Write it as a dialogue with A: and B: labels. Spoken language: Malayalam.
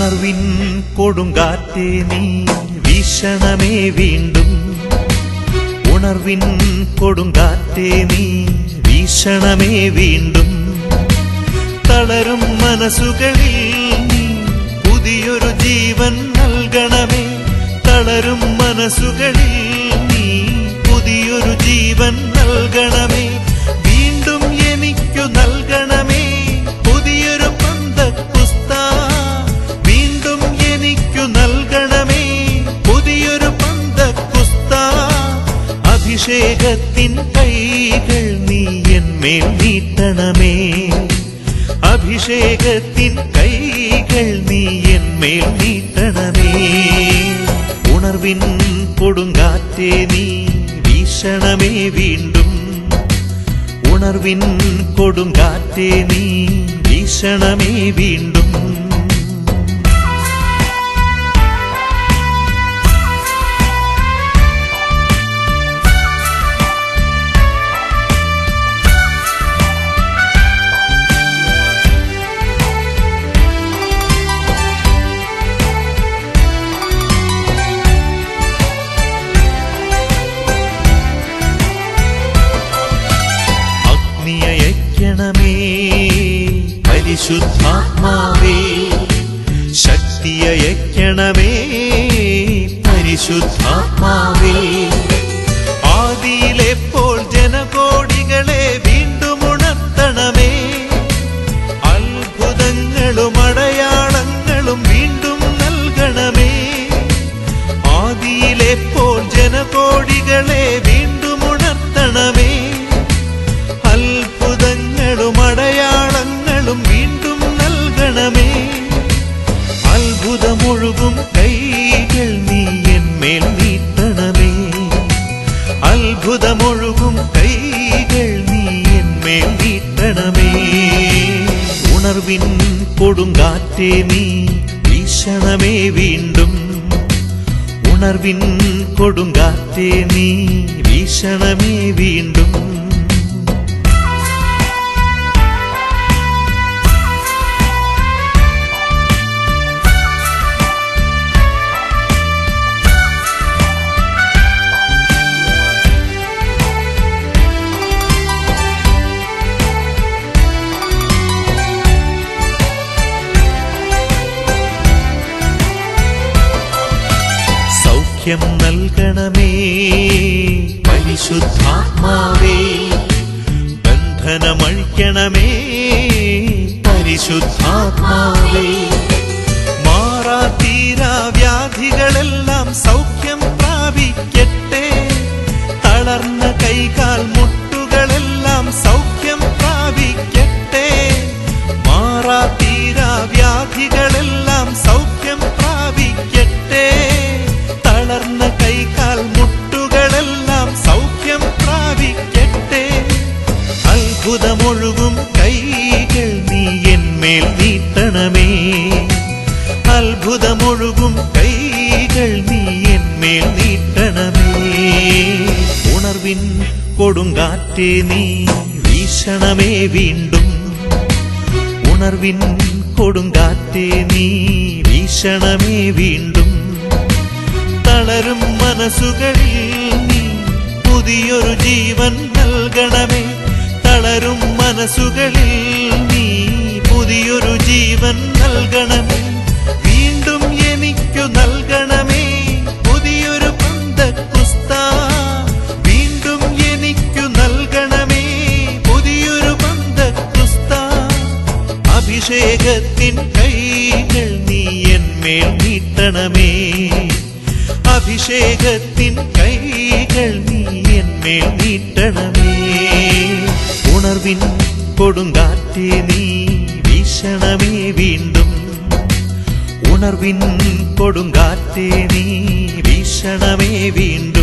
A: ഉണർവിൻ കൊടുങ്കാറ്റേ നീ വീശണമേ വീണ്ടും. ഉണർവിൻ കൊടുങ്കാറ്റേ നീ വീശണമേ വീണ്ടും. തളരും മനസ്സുകളിൽ നീ പുതിയൊരു ജീവൻ നൽകണമേ. തളരും മനസ്സുകളിൽ നീ പുതിയൊരു ജീവൻ നൽകണമേ. വീണ്ടും എനിക്കു നൽകണമേ പുതിയൊരു പന്തക്കുസ്താ. വീണ്ടും എനിക്കു നൽകണമേ പുതിയൊരു പന്തക്കുസ്താ. അഭിഷേകത്തിൻ കൈകൾ നീ എന്മേൽ നീട്ടണമേ. അഭിഷേകത്തിൻ കൈകൾ നീ എന്മേൽ നീട്ടണമേ. ഉണർവിൻ കൊടുങ്കാറ്റേ നീ വീശണമേ വീണ്ടും. ഉണർവിൻ കൊടുങ്കാറ്റേ നീ വീശണമേ വീണ്ടും. അഗ്നിയയക്കണമേ പരിശുദ്ധാത്മാവേ. ശക്തിയയക്കണമേ പരിശുദ്ധാത്മാവേ. ആദിയിലെപ്പോൾ ജനകോടികളെ വീണ്ടും ഉണർത്തണമേ. അത്ഭുതങ്ങളും അടയാളങ്ങളും വീണ്ടും നൽകണമേ. ആദിയിലെപ്പോൾ ജനകോടികളെ വീണ്ടും ഉണർത്തണമേ. അത്ഭുതങ്ങളും അടയാളങ്ങളും വീണ്ടും നൽകണമേ. അത്ഭുതമൊഴുകും കൈകൾ നീ എന്മേൽ നീട്ടണമേ. അത്ഭുതമൊഴുകും കൈകൾ നീ എന്മേൽ നീട്ടണമേ. ഉണർവിൻ കൊടുങ്കാറ്റേ നീ വീശണമേ വീണ്ടും. ഉണർവിൻ കൊടുങ്കാറ്റേ നീ വീശണമേ വീണ്ടും. സൗഖ്യം നൽകണമേ പരിശുദ്ധാത്മാവേ. ബന്ധനമഴിക്കണമേ പരിശുദ്ധാത്മാവേ. മാറാതീരാ വ്യാധികളെല്ലാം സൗഖ്യം പ്രാപിക്കട്ടെ. തളർന്ന കൈകാൽ മുട്ടുകളെല്ലാം സൗഖ്യം പ്രാപിക്കട്ടെ. മാറാതീരാ വ്യാധികളെല്ലാം സൗഖ്യം പ്രാപിക്കട്ടെ. തളർന്ന കൈകാൽ മുട്ടുകളെല്ലാം സൗഖ്യം പ്രാപിക്കട്ടെ. അത്ഭുതമൊഴുകും കൈകൾ നീ എന്മേൽ നീട്ടണമേ. അത്ഭുതമൊഴുകും കൈകൾ നീ എന്മേൽ നീട്ടണമേ. ഉണർവിൻ കൊടുങ്കാറ്റേ നീ വീശണമേ വീണ്ടും. ഉണർവിൻ കൊടുങ്കാറ്റേ നീ വീശണമേ വീണ്ടും. തളരും മനസ്സുകളിൽ നീ പുതിയൊരു ജീവൻ നൽകണമേ. തളരും മനസ്സുകളിൽ നീ പുതിയൊരു ജീവൻ നൽകണമേ. വീണ്ടും എനിക്കു നൽകണമേ പുതിയൊരു പന്തക്കുസ്താ. വീണ്ടും എനിക്കു നൽകണമേ പുതിയൊരു പന്തക്കുസ്താ. അഭിഷേകത്തിൻ കൈകൾ നീ എന്മേൽ നീട്ടണമേ. അഭിഷേകത്തിൻ കൈകൾ നീ എന്മേൽ നീട്ടണമേ. ഉണർവിൻ കൊടുങ്കാറ്റേ നീ വീശണമേ വീണ്ടും. ഉണർവിൻ കൊടുങ്കാറ്റേ നീ വീശണമേ വീണ്ടും.